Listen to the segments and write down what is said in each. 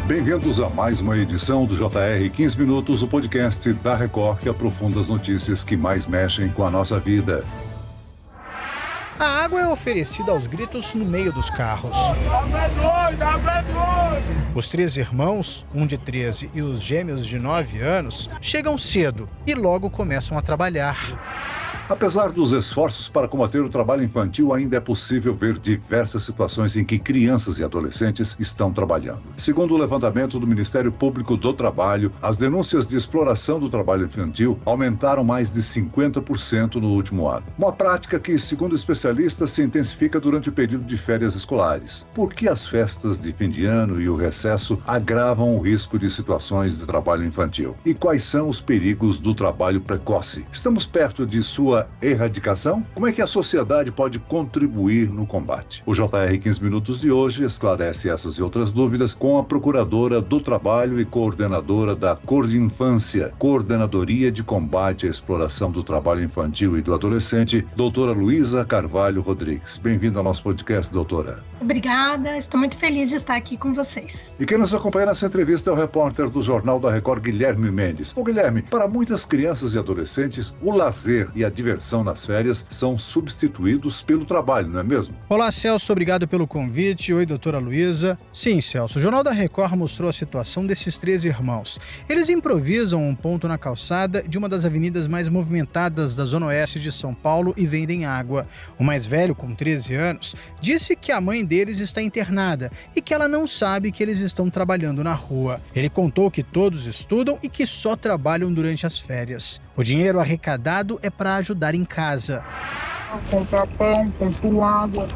Bem-vindos a mais uma edição do JR 15 Minutos, o podcast da Record que aprofunda as notícias que mais mexem com a nossa vida. A água é oferecida aos gritos no meio dos carros. Os três irmãos, um de 13 e os gêmeos de 9 anos, chegam cedo e logo começam a trabalhar. Apesar dos esforços para combater o trabalho infantil, ainda é possível ver diversas situações em que crianças e adolescentes estão trabalhando. Segundo o levantamento do Ministério Público do Trabalho, as denúncias de exploração do trabalho infantil aumentaram mais de 50% no último ano. Uma prática que, segundo especialistas, se intensifica durante o período de férias escolares. Por que as festas de fim de ano e o recesso agravam o risco de situações de trabalho infantil? E quais são os perigos do trabalho precoce? Estamos perto de sua erradicação? Como é que a sociedade pode contribuir no combate? O JR 15 Minutos de hoje esclarece essas e outras dúvidas com a Procuradora do Trabalho e coordenadora da Cordinfância, Coordenadoria de Combate à Exploração do Trabalho Infantil e do Adolescente, doutora Luísa Carvalho Rodrigues. Bem-vinda ao nosso podcast, doutora. Obrigada, estou muito feliz de estar aqui com vocês. E quem nos acompanha nessa entrevista é o repórter do Jornal da Record, Guilherme Mendes. Guilherme, para muitas crianças e adolescentes, o lazer e a diversão nas férias são substituídos pelo trabalho, não é mesmo? Olá, Celso, obrigado pelo convite. Oi, doutora Luísa. Sim, Celso, o Jornal da Record mostrou a situação desses três irmãos. Eles improvisam um ponto na calçada de uma das avenidas mais movimentadas da Zona Oeste de São Paulo e vendem água. O mais velho, com 13 anos, disse que a mãe deles está internada e que ela não sabe que eles estão trabalhando na rua. Ele contou que todos estudam e que só trabalham durante as férias. O dinheiro arrecadado é para ajudar em casa. Comprar pão, compro água.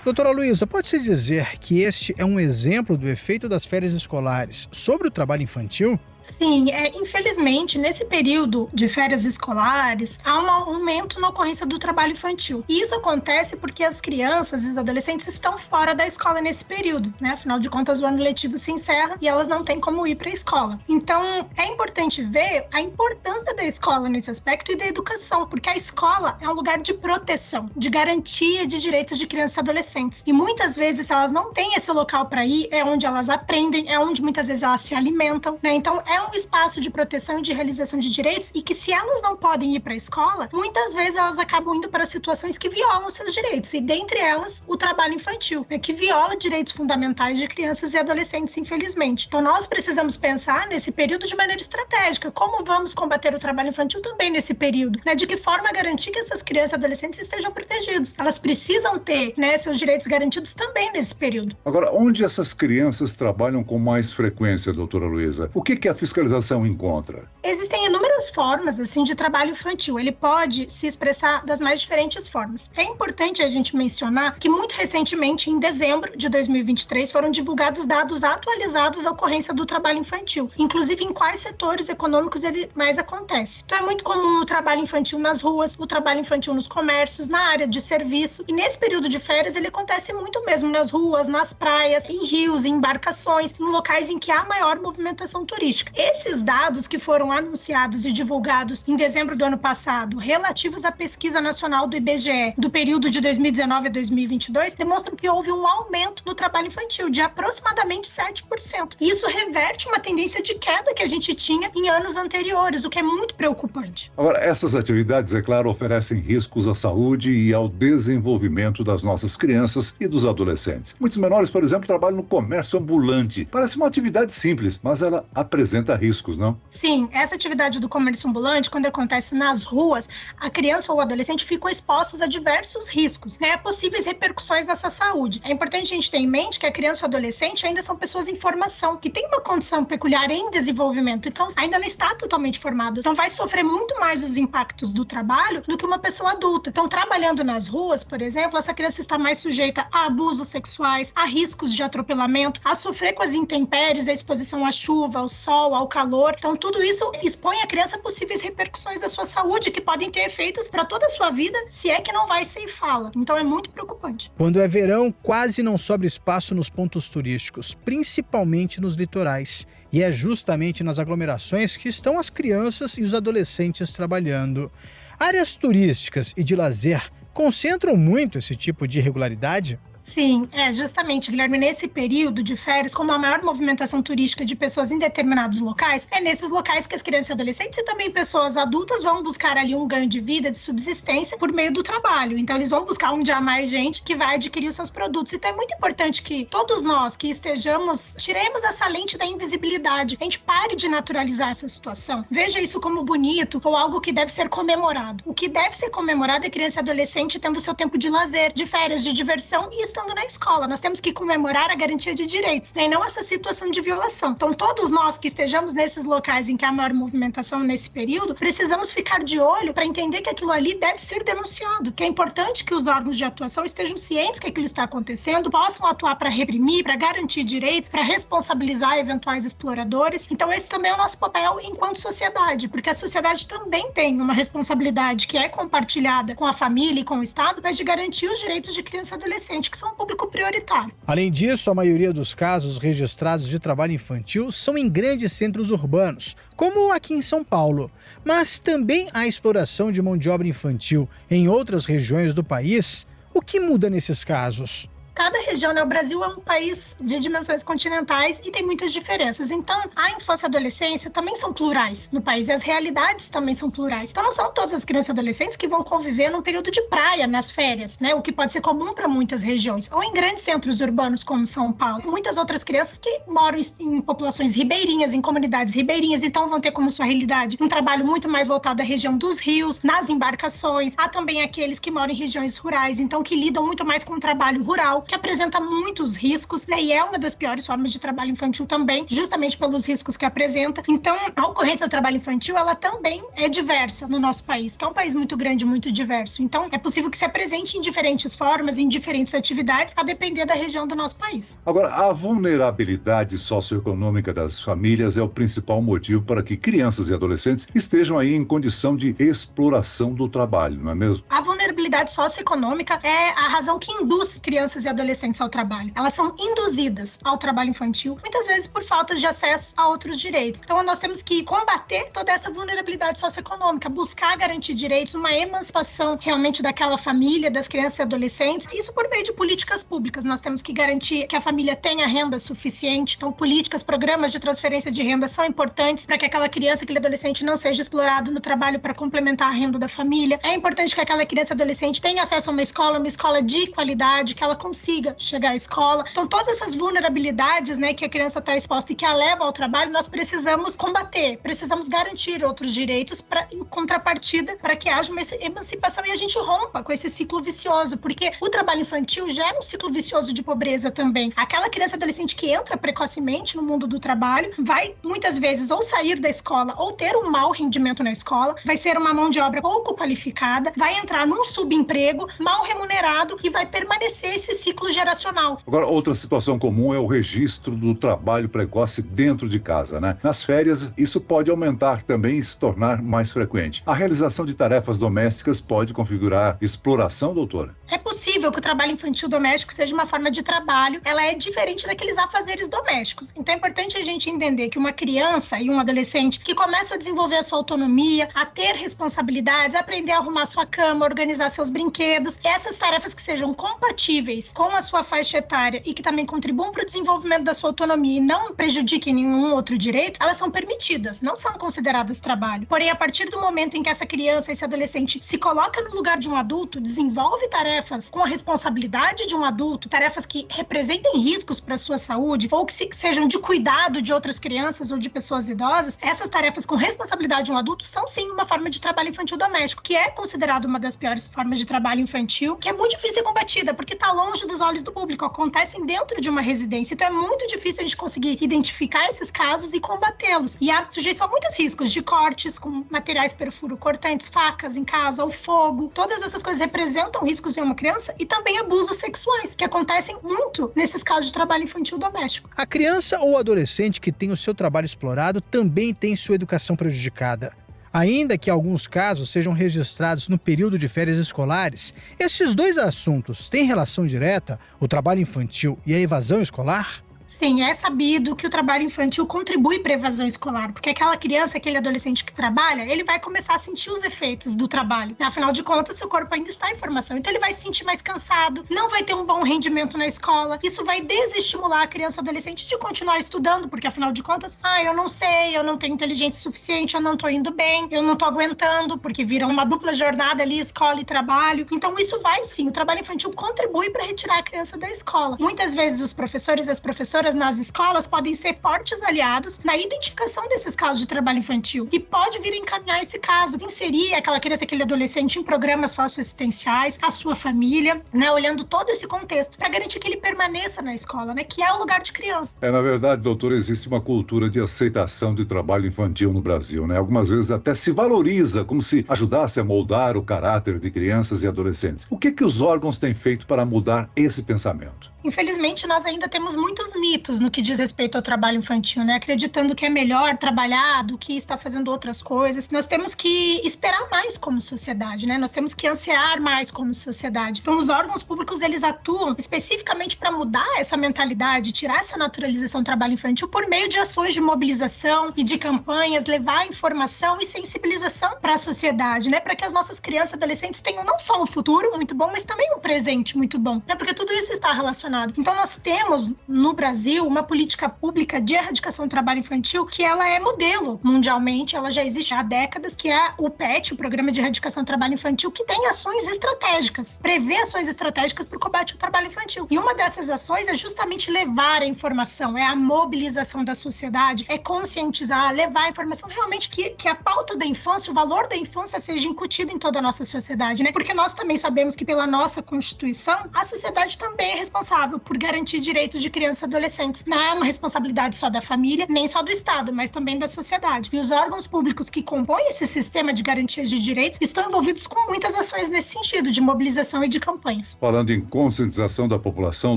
Doutora Luísa, pode-se dizer que este é um exemplo do efeito das férias escolares sobre o trabalho infantil? Sim, infelizmente, nesse período de férias escolares, há um aumento na ocorrência do trabalho infantil. E isso acontece porque as crianças e os adolescentes estão fora da escola nesse período, né? Afinal de contas, o ano letivo se encerra e elas não têm como ir para a escola. Então, é importante ver a importância da escola nesse aspecto e da educação, porque a escola é um lugar de proteção, de garantia de direitos de crianças e adolescentes. E muitas vezes, se elas não têm esse local para ir, é onde elas aprendem, é onde muitas vezes elas se alimentam, né? Então, é um espaço de proteção e de realização de direitos e que, se elas não podem ir para a escola, muitas vezes elas acabam indo para situações que violam seus direitos, e dentre elas, o trabalho infantil, né, que viola direitos fundamentais de crianças e adolescentes, infelizmente. Então, nós precisamos pensar nesse período de maneira estratégica, como vamos combater o trabalho infantil também nesse período, né, de que forma garantir que essas crianças e adolescentes estejam protegidos. Elas precisam ter, né, seus direitos garantidos também nesse período. Agora, onde essas crianças trabalham com mais frequência, doutora Luísa? O que a fiscalização encontra? Existem inúmeras formas, assim, de trabalho infantil. Ele pode se expressar das mais diferentes formas. É importante a gente mencionar que, muito recentemente, em dezembro de 2023, foram divulgados dados atualizados da ocorrência do trabalho infantil, inclusive em quais setores econômicos ele mais acontece. Então, é muito comum o trabalho infantil nas ruas, o trabalho infantil nos comércios, na área de serviço, e nesse período de férias ele acontece muito mesmo nas ruas, nas praias, em rios, em embarcações, em locais em que há maior movimentação turística. Esses dados que foram anunciados e divulgados em dezembro do ano passado, relativos à pesquisa nacional do IBGE do período de 2019 a 2022, demonstram que houve um aumento do trabalho infantil de aproximadamente 7%. Isso reverte uma tendência de queda que a gente tinha em anos anteriores, o que é muito preocupante. Agora, essas atividades, é claro, oferecem riscos à saúde e ao desenvolvimento das nossas crianças e dos adolescentes. Muitos menores, por exemplo, trabalham no comércio ambulante. Parece uma atividade simples, mas ela apresenta riscos, não? Sim, essa atividade do comércio ambulante, quando acontece nas ruas, a criança ou o adolescente ficam expostos a diversos riscos, né? Possíveis repercussões na sua saúde. É importante a gente ter em mente que a criança e o adolescente ainda são pessoas em formação, que têm uma condição peculiar em desenvolvimento, então ainda não está totalmente formado. Então vai sofrer muito mais os impactos do trabalho do que uma pessoa adulta. Então, trabalhando nas ruas, por exemplo, essa criança está mais sujeita a abusos sexuais, a riscos de atropelamento, a sofrer com as intempéries, a exposição à chuva, ao sol, ao calor. Então, tudo isso expõe a criança a possíveis repercussões da sua saúde que podem ter efeitos para toda a sua vida, se é que não vai ceifá-la. Então, é muito preocupante. Quando é verão, quase não sobra espaço nos pontos turísticos, principalmente nos litorais. E é justamente nas aglomerações que estão as crianças e os adolescentes trabalhando. Áreas turísticas e de lazer concentram muito esse tipo de irregularidade? Sim, justamente, Guilherme, nesse período de férias, como a maior movimentação turística de pessoas em determinados locais, é nesses locais que as crianças e adolescentes e também pessoas adultas vão buscar ali um ganho de vida, de subsistência por meio do trabalho. Então, eles vão buscar onde há mais gente que vai adquirir os seus produtos. Então, é muito importante que todos nós que estejamos, tiremos essa lente da invisibilidade, a gente pare de naturalizar essa situação. Veja isso como bonito ou algo que deve ser comemorado. O que deve ser comemorado é criança e adolescente tendo seu tempo de lazer, de férias, de diversão e estando na escola. Nós temos que comemorar a garantia de direitos, né? E não essa situação de violação. Então, todos nós que estejamos nesses locais em que há maior movimentação nesse período, precisamos ficar de olho para entender que aquilo ali deve ser denunciado, que é importante que os órgãos de atuação estejam cientes que aquilo está acontecendo, possam atuar para reprimir, para garantir direitos, para responsabilizar eventuais exploradores. Então, esse também é o nosso papel enquanto sociedade, porque a sociedade também tem uma responsabilidade que é compartilhada com a família e com o Estado, mas de garantir os direitos de criança e adolescente, que são um público prioritário. Além disso, a maioria dos casos registrados de trabalho infantil são em grandes centros urbanos, como aqui em São Paulo. Mas também há exploração de mão de obra infantil em outras regiões do país. O que muda nesses casos? Cada região, né? O Brasil é um país de dimensões continentais e tem muitas diferenças. Então, a infância e a adolescência também são plurais no país e as realidades também são plurais. Então, não são todas as crianças e adolescentes que vão conviver num período de praia, nas férias, né? O que pode ser comum para muitas regiões. Ou em grandes centros urbanos como São Paulo. Muitas outras crianças que moram em populações ribeirinhas, em comunidades ribeirinhas, então vão ter como sua realidade um trabalho muito mais voltado à região dos rios, nas embarcações. Há também aqueles que moram em regiões rurais, então que lidam muito mais com o trabalho rural, que apresenta muitos riscos, né? E é uma das piores formas de trabalho infantil também, justamente pelos riscos que apresenta. Então, a ocorrência do trabalho infantil, ela também é diversa no nosso país, que é um país muito grande, muito diverso. Então, é possível que se apresente em diferentes formas, em diferentes atividades, a depender da região do nosso país. Agora, a vulnerabilidade socioeconômica das famílias é o principal motivo para que crianças e adolescentes estejam aí em condição de exploração do trabalho, não é mesmo? A vulnerabilidade socioeconômica é a razão que induz crianças e adolescentes ao trabalho. Elas são induzidas ao trabalho infantil, muitas vezes por falta de acesso a outros direitos. Então, nós temos que combater toda essa vulnerabilidade socioeconômica, buscar garantir direitos, uma emancipação realmente daquela família, das crianças e adolescentes. Isso por meio de políticas públicas. Nós temos que garantir que a família tenha renda suficiente. Então, políticas, programas de transferência de renda são importantes para que aquela criança, aquele adolescente não seja explorado no trabalho para complementar a renda da família. É importante que aquela criança e adolescente tenha acesso a uma escola de qualidade, que ela consiga chegar à escola. Então, todas essas vulnerabilidades, né, que a criança está exposta e que a leva ao trabalho, nós precisamos combater, precisamos garantir outros direitos em contrapartida para que haja uma emancipação e a gente rompa com esse ciclo vicioso, porque o trabalho infantil gera um ciclo vicioso de pobreza também. Aquela criança e adolescente que entra precocemente no mundo do trabalho vai, muitas vezes, ou sair da escola ou ter um mau rendimento na escola, vai ser uma mão de obra pouco qualificada, vai entrar num subemprego mal remunerado e vai permanecer esse ciclo geracional. Agora, outra situação comum é o registro do trabalho precoce dentro de casa, né? Nas férias, isso pode aumentar também e se tornar mais frequente. A realização de tarefas domésticas pode configurar exploração, doutora? É possível que o trabalho infantil doméstico seja uma forma de trabalho, ela é diferente daqueles afazeres domésticos. Então é importante a gente entender que uma criança e um adolescente que começam a desenvolver a sua autonomia, a ter responsabilidades, a aprender a arrumar sua cama, organizar seus brinquedos, essas tarefas que sejam compatíveis com a sua faixa etária e que também contribuam para o desenvolvimento da sua autonomia e não prejudiquem nenhum outro direito, elas são permitidas, não são consideradas trabalho. Porém, a partir do momento em que essa criança, esse adolescente se coloca no lugar de um adulto, desenvolve tarefas com a responsabilidade de um adulto, tarefas que representem riscos para a sua saúde ou que sejam de cuidado de outras crianças ou de pessoas idosas, essas tarefas com responsabilidade de um adulto são sim uma forma de trabalho infantil doméstico, que é considerado uma das piores formas de trabalho infantil, que é muito difícil ser combatida, porque está longe dos olhos do público, acontecem dentro de uma residência, então é muito difícil a gente conseguir identificar esses casos e combatê-los. E há sujeição a muitos riscos de cortes com materiais perfuro cortantes, facas em casa, ou fogo. Todas essas coisas representam riscos em uma criança e também abusos sexuais, que acontecem muito nesses casos de trabalho infantil doméstico. A criança ou adolescente que tem o seu trabalho explorado também tem sua educação prejudicada. Ainda que alguns casos sejam registrados no período de férias escolares, esses dois assuntos têm relação direta, o trabalho infantil e a evasão escolar? Sim, é sabido que o trabalho infantil contribui para a evasão escolar, porque aquela criança, aquele adolescente que trabalha, ele vai começar a sentir os efeitos do trabalho. Afinal de contas, seu corpo ainda está em formação, então ele vai se sentir mais cansado, não vai ter um bom rendimento na escola. Isso vai desestimular a criança ou adolescente de continuar estudando, porque afinal de contas, eu não sei, eu não tenho inteligência suficiente, eu não tô indo bem, eu não tô aguentando, porque vira uma dupla jornada ali, escola e trabalho. Então isso vai sim, o trabalho infantil contribui para retirar a criança da escola. Muitas vezes os professores e as professoras nas escolas podem ser fortes aliados na identificação desses casos de trabalho infantil e pode vir encaminhar esse caso, inserir aquela criança, aquele adolescente em programas socioassistenciais, a sua família, né, olhando todo esse contexto para garantir que ele permaneça na escola, né, que é o lugar de criança. Na verdade, doutor, existe uma cultura de aceitação de trabalho infantil no Brasil, né? Algumas vezes até se valoriza como se ajudasse a moldar o caráter de crianças e adolescentes. O que os órgãos têm feito para mudar esse pensamento? Infelizmente, nós ainda temos muitos mitos no que diz respeito ao trabalho infantil, né? Acreditando que é melhor trabalhar do que estar fazendo outras coisas. Nós temos que esperar mais como sociedade, né? Nós temos que ansiar mais como sociedade. Então, os órgãos públicos, eles atuam especificamente para mudar essa mentalidade, tirar essa naturalização do trabalho infantil por meio de ações de mobilização e de campanhas, levar informação e sensibilização para a sociedade, né? Para que as nossas crianças e adolescentes tenham não só um futuro muito bom, mas também um presente muito bom, né? Porque tudo isso está relacionado. Então nós temos no Brasil uma política pública de erradicação do trabalho infantil que ela é modelo mundialmente, ela já existe há décadas, que é o PET, o Programa de Erradicação do Trabalho Infantil, que tem ações estratégicas, prevê ações estratégicas para o combate ao trabalho infantil. E uma dessas ações é justamente levar a informação, é a mobilização da sociedade, é conscientizar, levar a informação realmente que a pauta da infância, o valor da infância seja incutido em toda a nossa sociedade, né? Porque nós também sabemos que pela nossa Constituição, a sociedade também é responsável por garantir direitos de crianças e adolescentes. Não é uma responsabilidade só da família, nem só do Estado, mas também da sociedade. E os órgãos públicos que compõem esse sistema de garantias de direitos estão envolvidos com muitas ações nesse sentido, de mobilização e de campanhas. Falando em conscientização da população,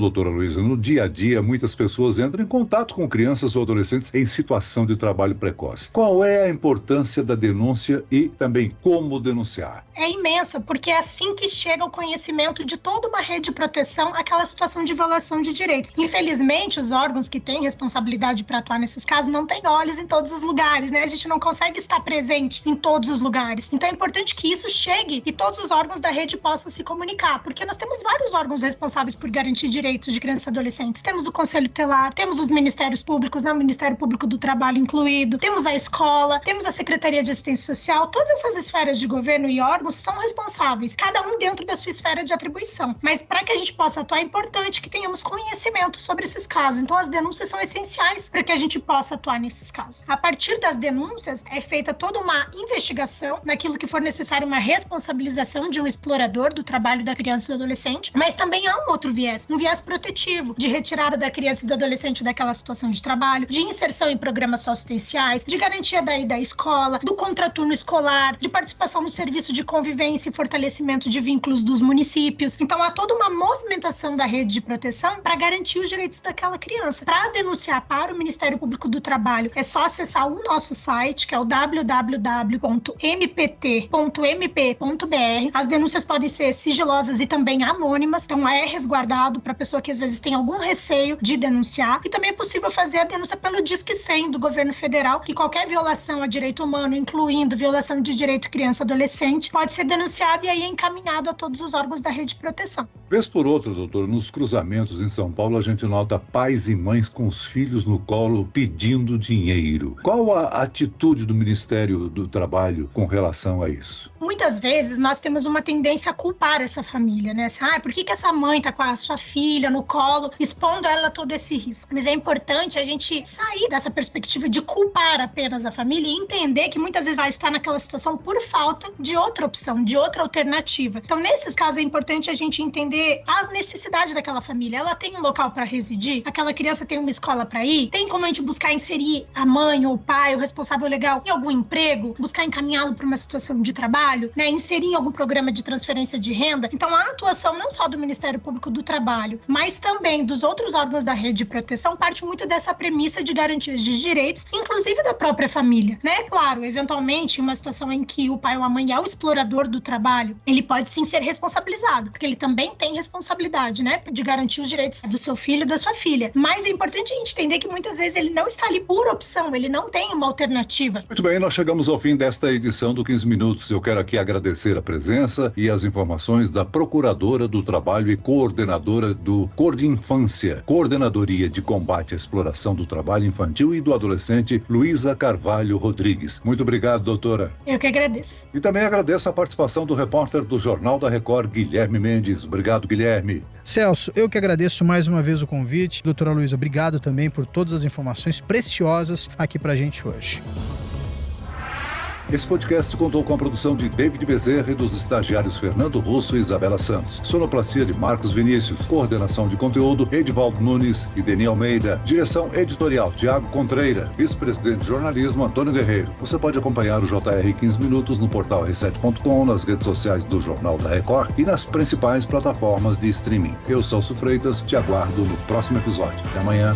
doutora Luísa, no dia a dia, muitas pessoas entram em contato com crianças ou adolescentes em situação de trabalho precoce. Qual é a importância da denúncia e também como denunciar? É imensa, porque é assim que chega o conhecimento de toda uma rede de proteção àquela situação de violação de direitos. Infelizmente, os órgãos que têm responsabilidade para atuar nesses casos não têm olhos em todos os lugares, né? A gente não consegue estar presente em todos os lugares. Então é importante que isso chegue e todos os órgãos da rede possam se comunicar, porque nós temos vários órgãos responsáveis por garantir direitos de crianças e adolescentes. Temos o Conselho Tutelar, temos os Ministérios Públicos, né? O Ministério Público do Trabalho incluído, temos a escola, temos a Secretaria de Assistência Social. Todas essas esferas de governo e órgãos são responsáveis, cada um dentro da sua esfera de atribuição. Mas para que a gente possa atuar, é importante que tenhamos conhecimento sobre esses casos. Então as denúncias são essenciais para que a gente possa atuar nesses casos. A partir das denúncias é feita toda uma investigação naquilo que for necessário, uma responsabilização de um explorador do trabalho da criança e do adolescente, mas também há um outro viés, um viés protetivo, de retirada da criança e do adolescente daquela situação de trabalho, de inserção em programas socioassistenciais, de garantia da ida à escola, do contraturno escolar, de participação no serviço de convivência e fortalecimento de vínculos dos municípios. Então há toda uma movimentação da rede de proteção para garantir os direitos daquela criança. Para denunciar para o Ministério Público do Trabalho, é só acessar o nosso site, que é o www.mpt.mp.br. As denúncias podem ser sigilosas e também anônimas, então é resguardado para a pessoa que às vezes tem algum receio de denunciar. E também é possível fazer a denúncia pelo Disque 100 do governo federal, que qualquer violação a direito humano, incluindo violação de direito criança e adolescente, pode ser denunciado e aí é encaminhado a todos os órgãos da rede de proteção. Vez por outra, doutor, nos cruzamentos em São Paulo, a gente nota pais e mães com os filhos no colo pedindo dinheiro. Qual a atitude do Ministério do Trabalho com relação a isso? Muitas vezes nós temos uma tendência a culpar essa família, né? Por que essa mãe tá com a sua filha no colo, expondo ela a todo esse risco? Mas é importante a gente sair dessa perspectiva de culpar apenas a família e entender que muitas vezes ela está naquela situação por falta de outra opção, de outra alternativa. Então, nesses casos, é importante a gente entender a necessidade daquela família. Ela tem um local para residir? Aquela criança tem uma escola para ir? Tem como a gente buscar inserir a mãe ou o pai, o responsável legal, em algum emprego? Buscar encaminhá-lo para uma situação de trabalho? Né, inserir em algum programa de transferência de renda. Então, a atuação não só do Ministério Público do Trabalho, mas também dos outros órgãos da rede de proteção, parte muito dessa premissa de garantias de direitos, inclusive da própria família, né? Claro, eventualmente, em uma situação em que o pai ou a mãe é o explorador do trabalho, ele pode sim ser responsabilizado, porque ele também tem responsabilidade, né, de garantir os direitos do seu filho e da sua filha. família, mas é importante a gente entender que muitas vezes ele não está ali por opção, ele não tem uma alternativa. Muito bem, nós chegamos ao fim desta edição do 15 Minutos. Eu quero aqui agradecer a presença e as informações da Procuradora do Trabalho e coordenadora do Cordinfância, Coordenadoria de Combate à Exploração do Trabalho Infantil e do Adolescente, Luísa Carvalho Rodrigues. Muito obrigado, doutora. Eu que agradeço. E também agradeço a participação do repórter do Jornal da Record, Guilherme Mendes. Obrigado, Guilherme. Celso, eu que agradeço mais uma vez o convite. Doutora Luísa, obrigado também por todas as informações preciosas aqui pra gente hoje. Esse podcast contou com a produção de David Bezerra e dos estagiários Fernando Russo e Isabela Santos. Sonoplastia de Marcos Vinícius. Coordenação de conteúdo, Edivaldo Nunes e Deni Almeida. Direção editorial, Tiago Contreira. Vice-presidente de jornalismo, Antônio Guerreiro. Você pode acompanhar o JR 15 Minutos no portal r7.com, nas redes sociais do Jornal da Record e nas principais plataformas de streaming. Eu, Celso Freitas, te aguardo no próximo episódio. Até amanhã.